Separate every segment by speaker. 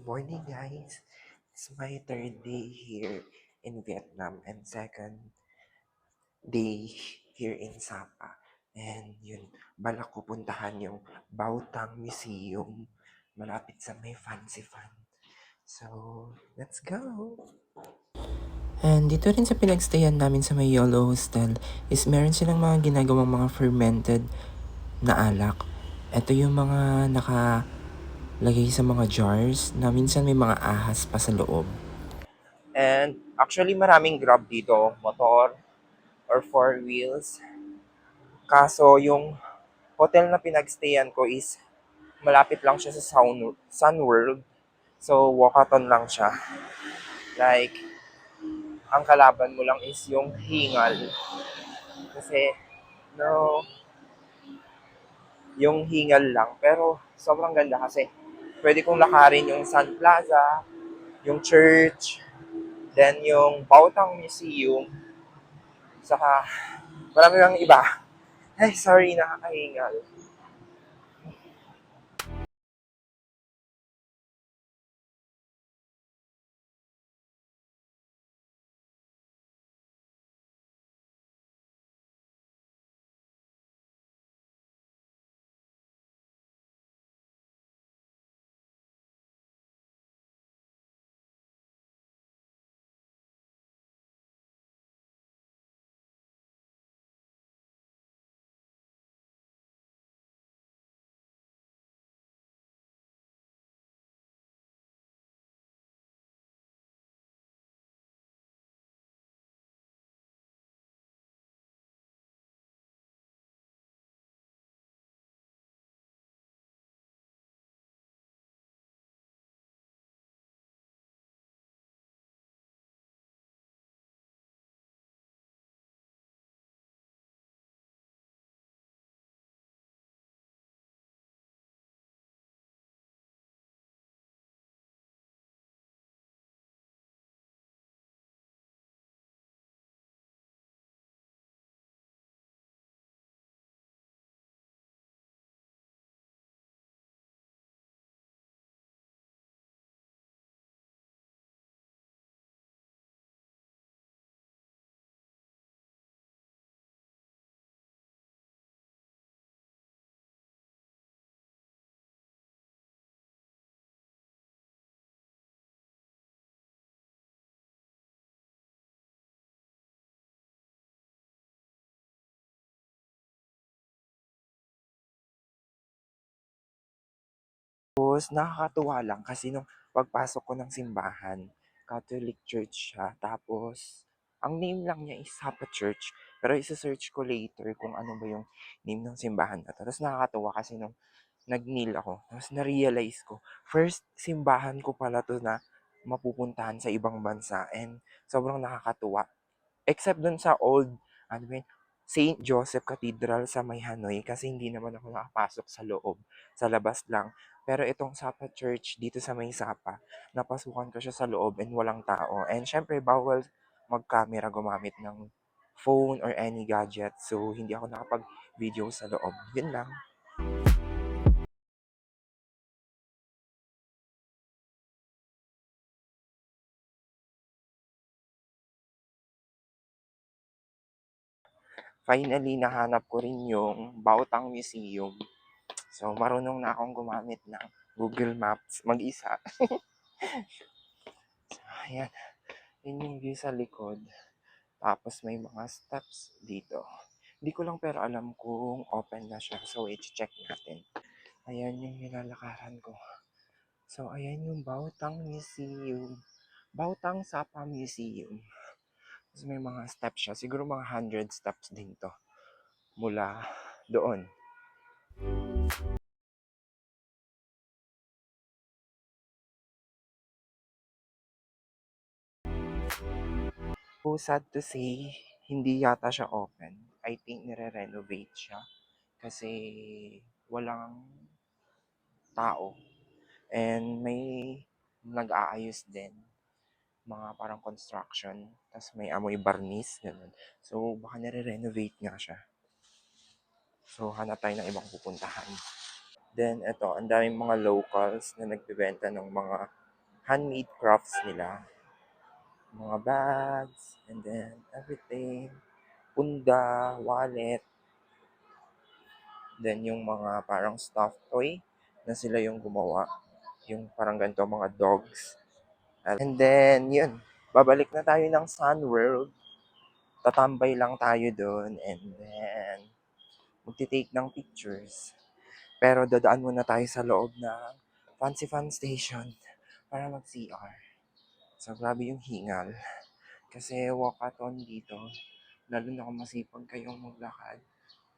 Speaker 1: Morning, guys. It's my third day here in Vietnam and second day here in Sapa. And yun, balak ko puntahan yung Bautang Museum malapit sa may Fancy Fan. So, let's go! And dito rin sa pinagstayan namin sa may YOLO Hostel is meron silang mga ginagawang mga fermented na alak. Ito yung mga nakalagay sa mga jars na minsan may mga ahas pa sa loob. And actually maraming Grab dito, motor or four wheels. Kaso yung hotel na pinagstayan ko is malapit lang siya sa Sun World. So walkathon lang siya. Like, ang kalaban mo lang is yung hingal. Kasi, no, yung hingal lang. Pero sobrang ganda kasi pwede kong lakarin yung Sun Plaza, yung church, then yung Bautang Museum, saka marami lang iba. Ay, sorry, nakakahingal. Tapos, nakakatuwa lang kasi nung pagpasok ko ng simbahan, Catholic Church siya. Tapos, ang name lang niya is Sapa Church. Pero isa-search ko later kung ano ba yung name ng simbahan na to. Tapos nakakatuwa kasi nung nag-kneel ako, tapos na-realize ko, first simbahan ko pala to na mapupuntahan sa ibang bansa. And sobrang nakakatuwa. Except dun sa old, ano ba yun, St. Joseph Cathedral sa may Hanoi kasi hindi naman ako nakapasok sa loob, sa labas lang. Pero itong Sapa Church dito sa may Sapa, napasukan ko siya sa loob and walang tao. And syempre, bawal mag-camera gumamit ng phone or any gadget. So, hindi ako nakapag-video sa loob. Yun lang. Finally, nahanap ko rin yung Bautang Museum. So, marunong na akong gumamit ng Google Maps mag-isa. Ayan, yun yung view sa likod. Tapos may mga steps dito. Hindi ko lang pero alam kung open na siya. So, i-check natin. Ayan yung nilalakaran ko. So, ayan yung Bautang Museum. Bautang Sapa Museum. Tapos may mga steps siya. Siguro mga 100 steps din to. Mula doon. So, sad to say, hindi yata siya open. I think nire-renovate siya. Kasi walang tao. And may nag-aayos din. Mga parang construction. Tapos may amoy barnis. Ganun. So, baka nire-renovate nga siya. So, hanap tayo ng ibang pupuntahan. Then, eto, ang daming mga locals na nagbebenta ng mga handmade crafts nila. Mga bags, and then everything. Punda, wallet, then yung mga parang stuffed toy na sila yung gumawa. Yung parang ganito, mga dogs. And then, yun. Babalik na tayo ng Sun World. Tatambay lang tayo doon. And then, magti-take ng pictures. Pero dadaan muna tayo sa loob ng Fancy Fun Station para mag-CR. So, grabe yung hingal. Kasi walkathon dito, lalo na kung masipag kayong maglakad,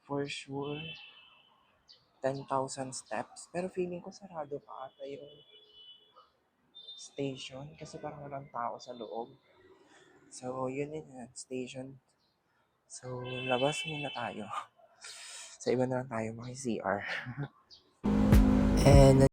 Speaker 1: for sure, 10,000 steps. Pero feeling ko sarado pa ata yung station kasi parang walang tao sa loob. So, yun yun yan, station. So, labas muna tayo. Sa iba na lang tayo maki-CR. And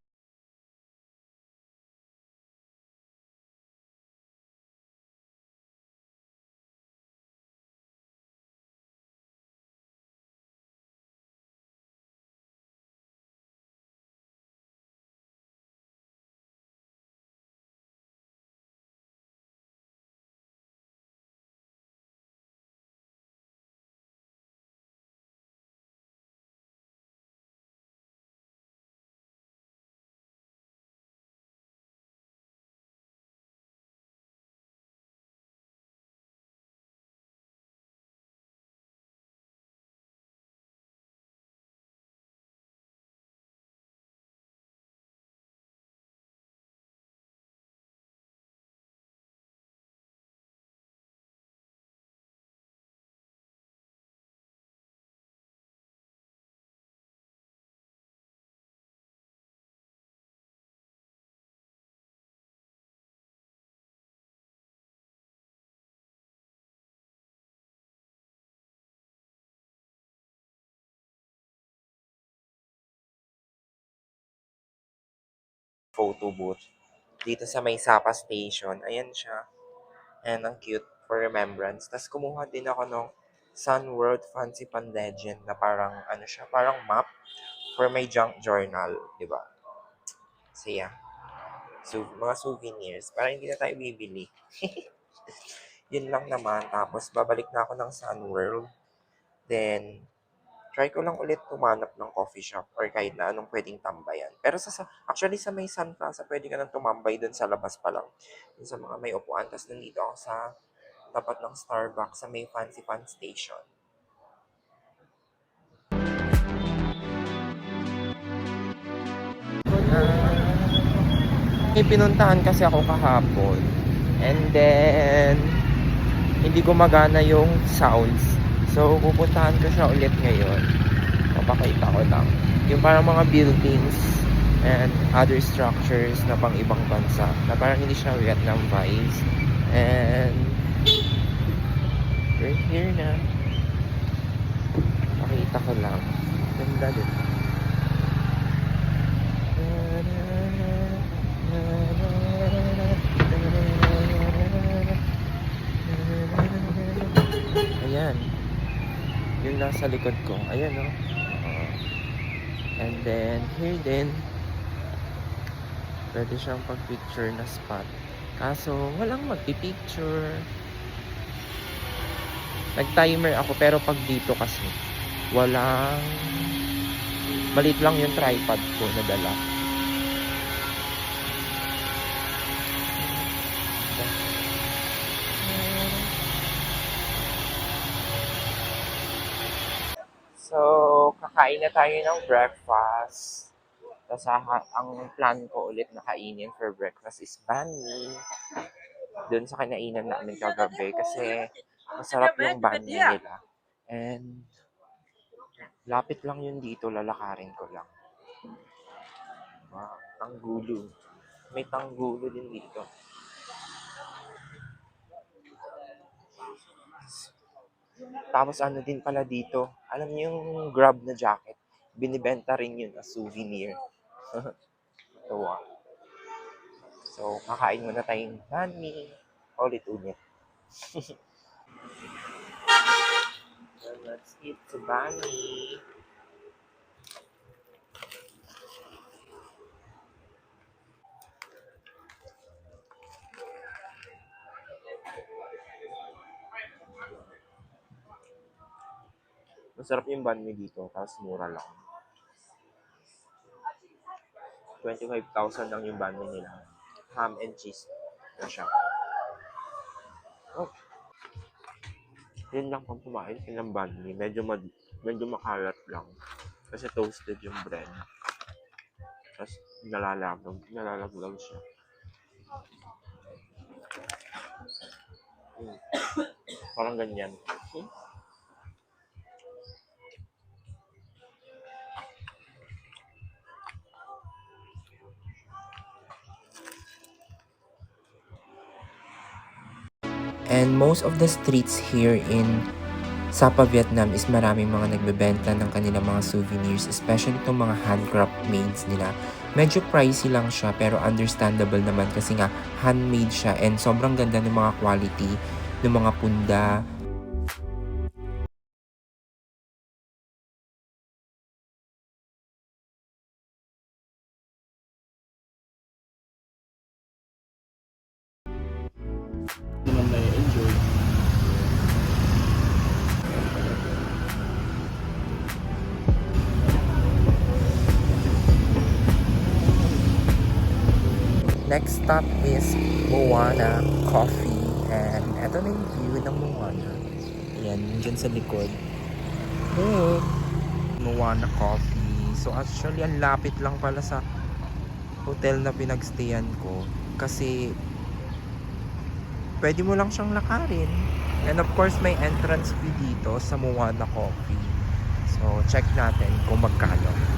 Speaker 1: photo booth dito sa may Sapa Station. Ayan siya. And ang cute for remembrance. Tapos kumuha din ako ng Sun World Fancy Pan Legend na parang ano siya, parang map for my junk journal, di ba? So yeah, so, mga souvenirs. Para hindi na tayo bibili. Yun lang naman. Tapos babalik na ako ng Sun World. Then, try ko lang ulit tumanap ng coffee shop or kahit na anong pwedeng tambayan. Pero actually sa may Sun Plaza, pwede ka nang tumambay dun sa labas pa lang. Dun sa mga may upuan. Tapos nandito ako sa tapat ng Starbucks sa may Fancy Fun Station. May pinuntahan kasi ako kahapon. And then, hindi gumagana yung sounds. So, pupuntahan ko siya ulit ngayon. Mapakita ko lang. Yung parang mga buildings and other structures na pang ibang bansa. Na parang hindi siya Vietnam vibes. And, we're here na. Pakita ko lang. Ganda din. Ayan. Yung nasa likod ko. Ayan, no? And then, here din. Pwede siyang pag-picture na spot. Kaso, walang magpipicture. Nag-timer ako, pero pag dito kasi, walang... Maliit lang yung tripod ko na dala. So, kakain na tayo ng breakfast. Tapos ang plan ko ulit na kainin for breakfast is banh mi. Doon sa kinainan namin kagabi kasi masarap yung banh mi nila. And lapit lang yun dito, lalakarin ko lang. Tanggulo. May tanggulo din dito. Tapos ano din pala dito, alam niyo yung Grab na jacket, binibenta rin yun as souvenir. Tawa. So, kakain muna tayong banh mi. Ulit-ulit. So, let's eat the banh mi. Masarap yung banh mi dito, tapos mura lang. 25,000 lang yung banh mi nila. Ham and cheese na siya. Oh, yun lang pang kumain ng banh mi. Medyo makalat lang. Kasi toasted yung bread. Tapos nalalaglag siya. Mm. Parang ganyan. And most of the streets here in Sapa, Vietnam is maraming mga nagbebenta ng kanilang mga souvenirs, especially itong mga handcraft mades nila. Medyo pricey lang siya pero understandable naman kasi nga handmade siya and sobrang ganda ng mga quality ng mga punda.
Speaker 2: Naman na enjoy.
Speaker 1: Next stop is Moana Coffee and eto na yung view ng Moana. Ayan, dyan sa likod. Hey! Moana Coffee. So actually, ang lapit lang pala sa hotel na pinagstayan ko kasi pwede mo lang siyang lakarin. And of course, may entrance fee dito sa Moana Coffee. So, check natin kung magkano.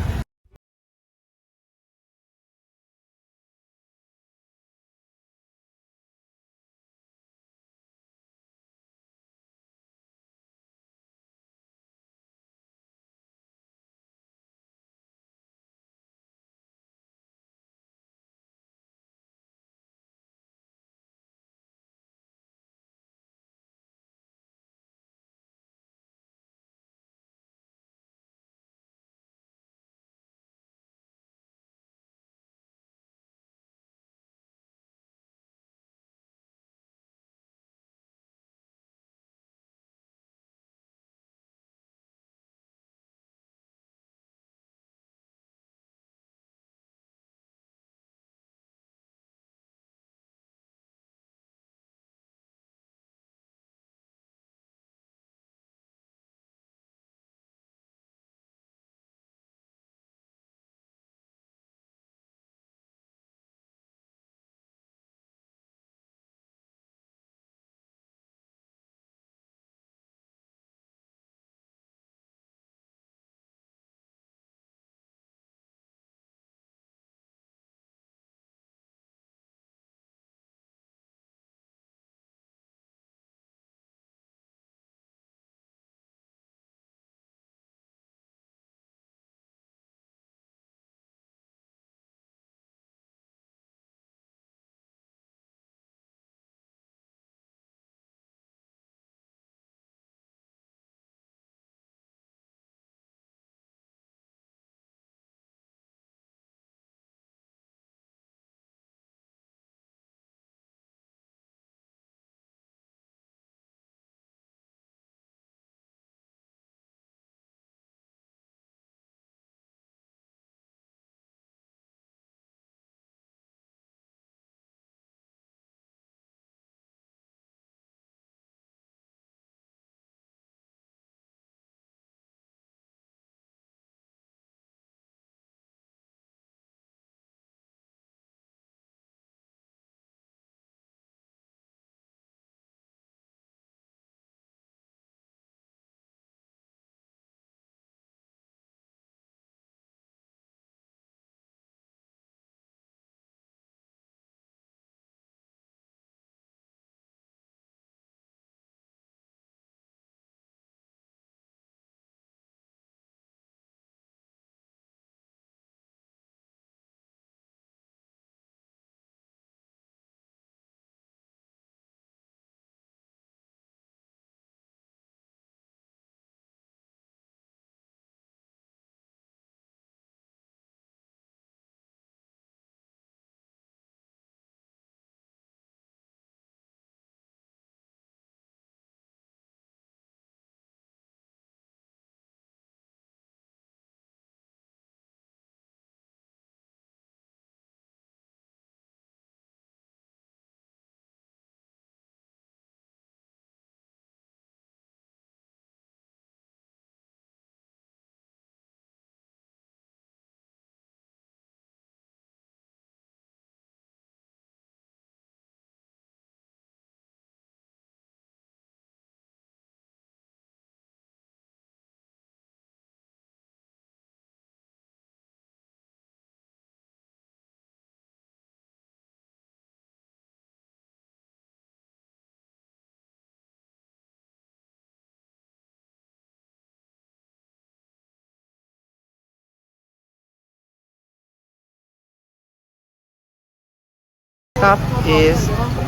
Speaker 1: Top is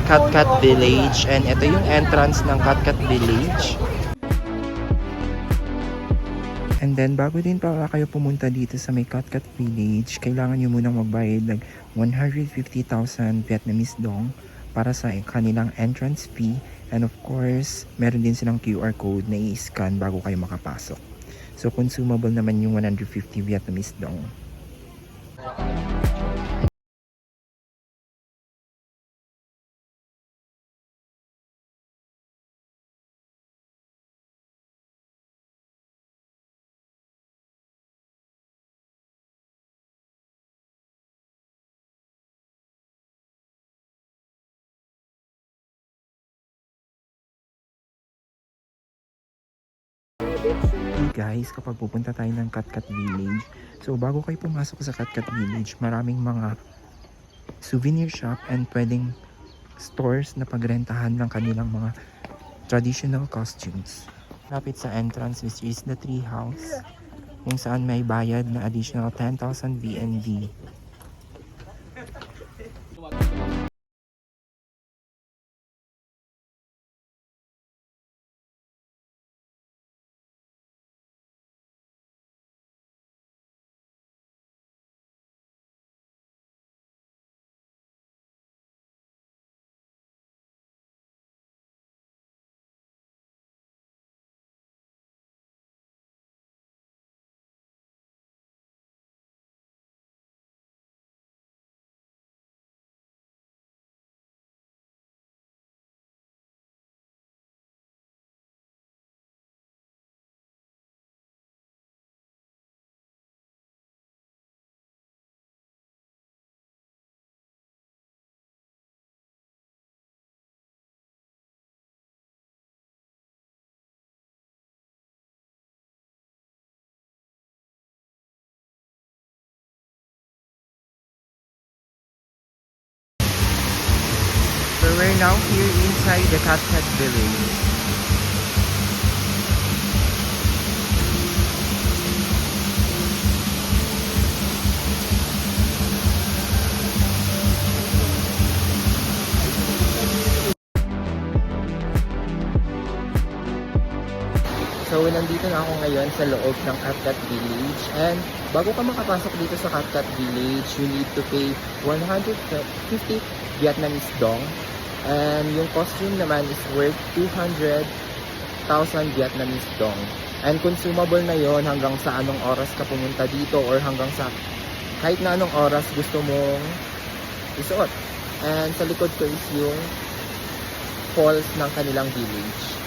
Speaker 1: Katkat Village and ito yung entrance ng Katkat Village. And then bago din pala kayo pumunta dito sa may Katkat Village, kailangan nyo munang magbayad ng 150,000 Vietnamese dong para sa kanilang entrance fee. And of course, meron din silang QR code na i-scan bago kayo makapasok. So consumable naman yung 150 Vietnamese dong. Hey guys, kapag pupunta tayo ng Katkat Village, so bago kayo pumasok sa Katkat Village, maraming mga souvenir shop and pwedeng stores na pagrentahan ng kanilang mga traditional costumes. Lapit sa entrance which is the tree house, kung saan may bayad na additional 10,000 VND. So we're now here inside the Katkat Village. So, nandito na ako ngayon sa loob ng Katkat Village. And bago ka makapasok dito sa Katkat Village, you need to pay 150 Vietnamese dong. And yung costume naman is worth 200,000 Vietnamese dong. And consumable na yon hanggang sa anong oras ka pumunta dito or hanggang sa kahit na anong oras gusto mong isuot. And sa likod ko is yung falls ng kanilang village.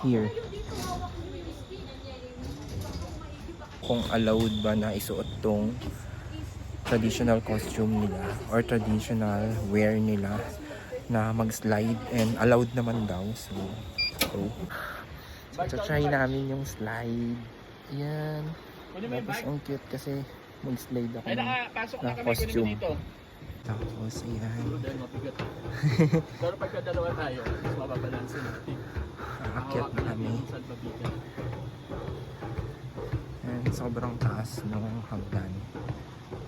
Speaker 1: here. Kung allowed ba na isuot tong traditional costume nila or traditional wear nila na mag-slide, and allowed naman daw. So try namin yung slide. Yan. Tapos ang cute kasi mag-slide ako ng costume. Tapos ayan.
Speaker 2: Pero pagka dalawa tayo, mas mababalansin natin.
Speaker 1: Aakyat na kami. And sobrang taas ng hagdan.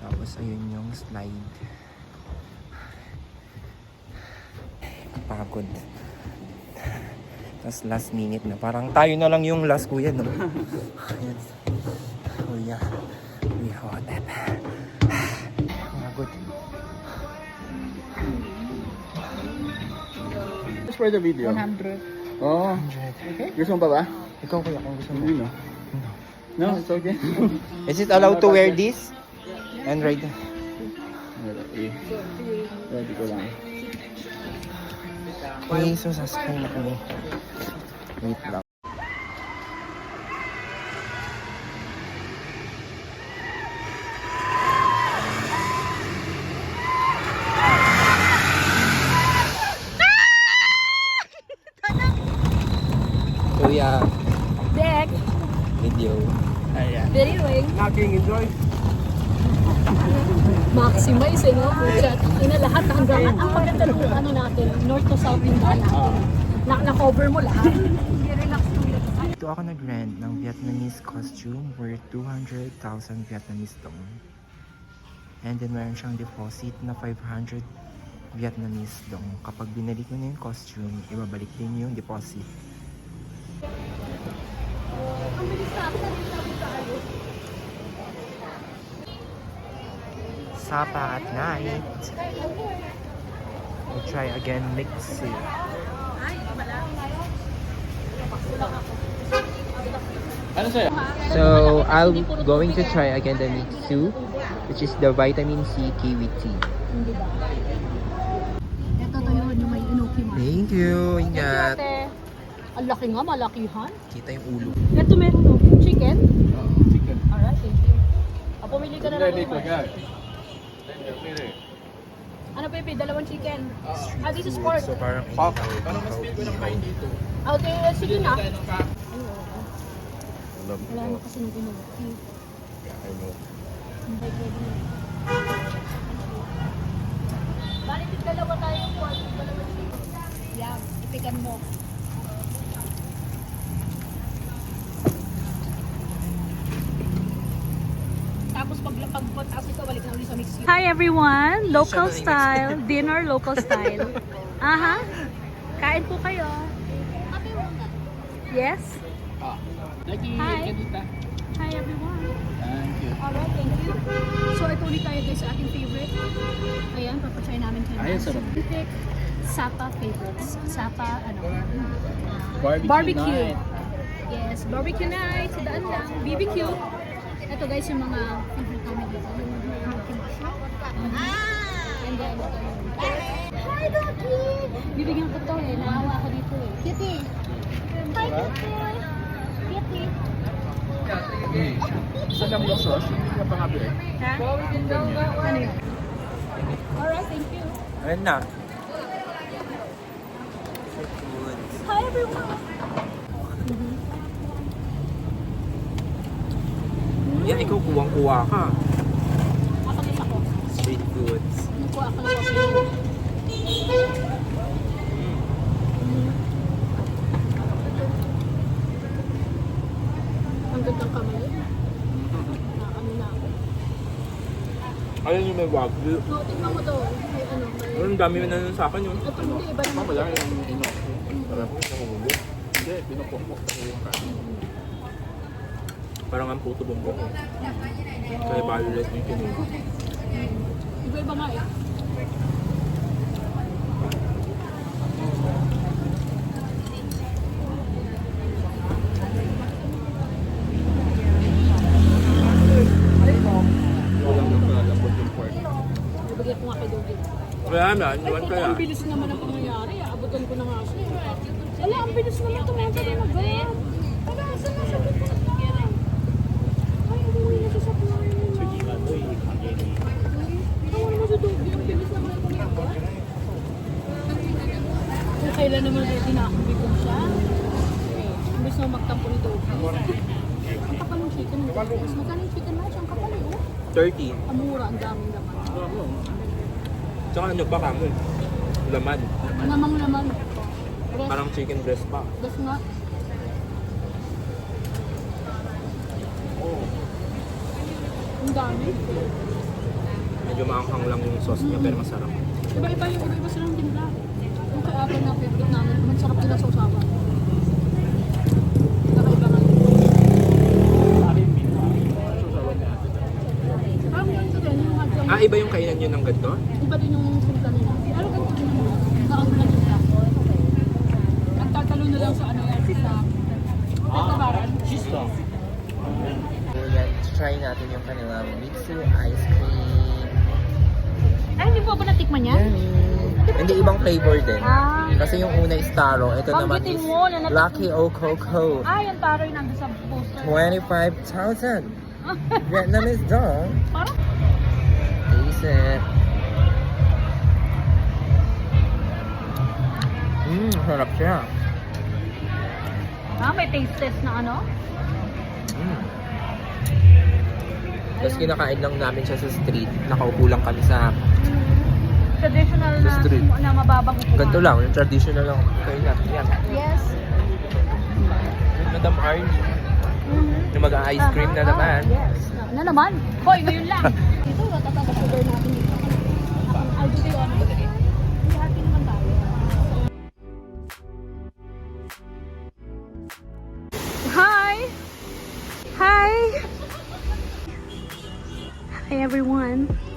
Speaker 1: Tapos ayun yung slide. Pagod. Tapos last minute na. Parang tayo na lang yung last, kuya, no? Ayan. Kuya. Kuya, hotep. Pagod.
Speaker 2: Just for the video.
Speaker 3: 100.
Speaker 2: Oh.
Speaker 1: 100.
Speaker 2: Okay. Gusto mo pa ba?
Speaker 1: Ikaw, kuya, kung gusto mo.
Speaker 2: Hindi, no? No, it's okay.
Speaker 1: Is it allowed to wear this? And ride?
Speaker 2: Ready ko lang.
Speaker 1: Okay, so sasakay na kami. Wait lang. Kuya,
Speaker 3: Dek,
Speaker 1: video.
Speaker 2: Ayan.
Speaker 3: delivery.
Speaker 2: Nothing enjoy.
Speaker 3: Maximize, no? Budget. Ina lahat hanggang ang maganda ng ano natin, north to south yung daan natin. Na-cover mo lahat.
Speaker 1: Dito ako nag-rent ng Vietnamese costume worth 200,000 Vietnamese dong. And then meron siyang deposit na 500 Vietnamese dong. Kapag binalik mo na yung costume, ibabalik din yung deposit.
Speaker 3: Ang bilis na ako, sabi tayo.
Speaker 1: Sapa at night. We'll try again next year.
Speaker 2: Ano sa'yo?
Speaker 1: So, I'm going to try again the Mixu, which is the vitamin C kiwi tea.
Speaker 3: Hindi ba? Ito to yun, yung may inuki mo.
Speaker 1: Thank you. Ingat.
Speaker 3: Ate, ang laki nga, malakihan.
Speaker 1: Kita yung ulo.
Speaker 3: Ito meron no, chicken.
Speaker 2: Chicken.
Speaker 3: Alright, thank you. Pumili ka na lang.
Speaker 2: Dito, yan.
Speaker 3: Ano Pepe, dalawang chicken. This is pork.
Speaker 1: So, parang
Speaker 2: Parang mas feel ko ng kain dito.
Speaker 3: Okay, sige na.
Speaker 1: Alam
Speaker 3: Wala na kasi nung inuki. Hindi pwede na. Balik yung dalawa tayo yung pork, dalawang chicken. Yan, ipikan mo. Tapos pagpataas ito, balik na ulit sa mix.
Speaker 4: Hi everyone! Local style, dinner local style. Aha. Kain po kayo. Yes?
Speaker 2: Lagi,
Speaker 4: Hi.
Speaker 2: kanita.
Speaker 4: Hi everyone.
Speaker 2: Thank you.
Speaker 3: Alright, thank you. So ito ulit tayo guys sa ating favorite. Ayan, papatry namin kayo.
Speaker 2: Ayan, sarap.
Speaker 3: Pick Sapa favorites. Sapa, ano?
Speaker 2: Barbecue.
Speaker 3: Barbecue. Yes, barbecue night. Sa daan lang. BBQ. Ito guys, yung mga favorite namin dito. Yung barbecue mushroom. And then, ito yung... Hi, Doki! Bibigyan ko to eh. Naawa ako dito eh. Kitty! Hi, Kitty! Kitty!
Speaker 2: Sa lamang sauce, hindi ka pa nga bili.
Speaker 3: Ha? Ano yun? Alright, thank you.
Speaker 1: Ayan na.
Speaker 3: Hi, everyone!
Speaker 1: Yan, ikaw kuwang-kuwa ka.
Speaker 3: Kapagin ako.
Speaker 1: Street foods.
Speaker 3: Nakuha ako ng kasi. Ang gandang kamay. Ano na ako.
Speaker 1: Ayun yung may wagyu.
Speaker 3: So, tingnan mo to. May ano, may...
Speaker 1: Ang dami na nun sa akin yun.
Speaker 3: Ito hindi, iba naman.
Speaker 2: Wala yung ino.
Speaker 1: Parang nakumulo.
Speaker 2: Hindi, pinupukpok ako yung kain.
Speaker 1: Parang ang puto bumbong. Kaya violet yung kinuha.
Speaker 3: Iba-iba nga eh.
Speaker 2: Walang naglalambot yung pork.
Speaker 3: Ibigay ko nga kay Dogi.
Speaker 1: Kaya na,
Speaker 3: Ay,
Speaker 1: iwan
Speaker 3: puto,
Speaker 1: kaya.
Speaker 3: ang bilis naman ang pangyayari. Abutan ko na nga siya. Wala, ang bilis naman ito. Mga talaga. gusto magtampo nito. Ang kapal ng chicken. Magkano yung chicken na? Ang kapal eh.
Speaker 1: 30.
Speaker 3: Ang mura, ang daming laman.
Speaker 1: Tsaka ano pa kamo? Laman.
Speaker 3: Namang laman.
Speaker 1: Parang chicken breast pa.
Speaker 3: Gas nga. Ang dami.
Speaker 1: Medyo maanghang lang yung sauce niya pero masarap.
Speaker 3: Iba-iba yung iba-iba silang tinda. Yung kay Ate na favorite namin, masarap nila sa usawan. Kakaiba nga yun. Parang yung sa ganyan, yung hotdog.
Speaker 1: Ah, iba yung kainan nyo ng ganito?
Speaker 3: Iba din yung sinta nila. Ano ganito din naman? Nakagulat nila. Nagtatalo na lang sa ano yan. Sa Tatabaran.
Speaker 1: Yan, try natin yung kanilang Mitsu ice cream.
Speaker 3: Ay, hindi po ba natikman yan?
Speaker 1: Hindi, ibang flavor din.
Speaker 3: Ah.
Speaker 1: Kasi yung una is taro, ito naman
Speaker 3: Banggitin
Speaker 1: is
Speaker 3: mo na natikman.
Speaker 1: Lucky Ococo.
Speaker 3: Ah, yung taro yung nandun sa poster.
Speaker 1: 25,000 Vietnamese dong.
Speaker 3: Parang
Speaker 1: Taste it. Sarap siya.
Speaker 3: may taste test na ano?
Speaker 1: Tapos kinakain lang namin siya sa street. Nakaupo lang kami sa
Speaker 3: Traditional
Speaker 1: Sa street.
Speaker 3: na mababang upuan.
Speaker 1: ganito lang, yung traditional lang kainan. Yan.
Speaker 3: Yes.
Speaker 1: Madam Arnie. Yung mag-ice cream na naman.
Speaker 3: Yes. Na naman? Hoy, ngayon lang. Dito, matatag sugar natin dito. I'll do the honor. Hindi happy naman tayo.
Speaker 4: Hi! Hi! Hi everyone!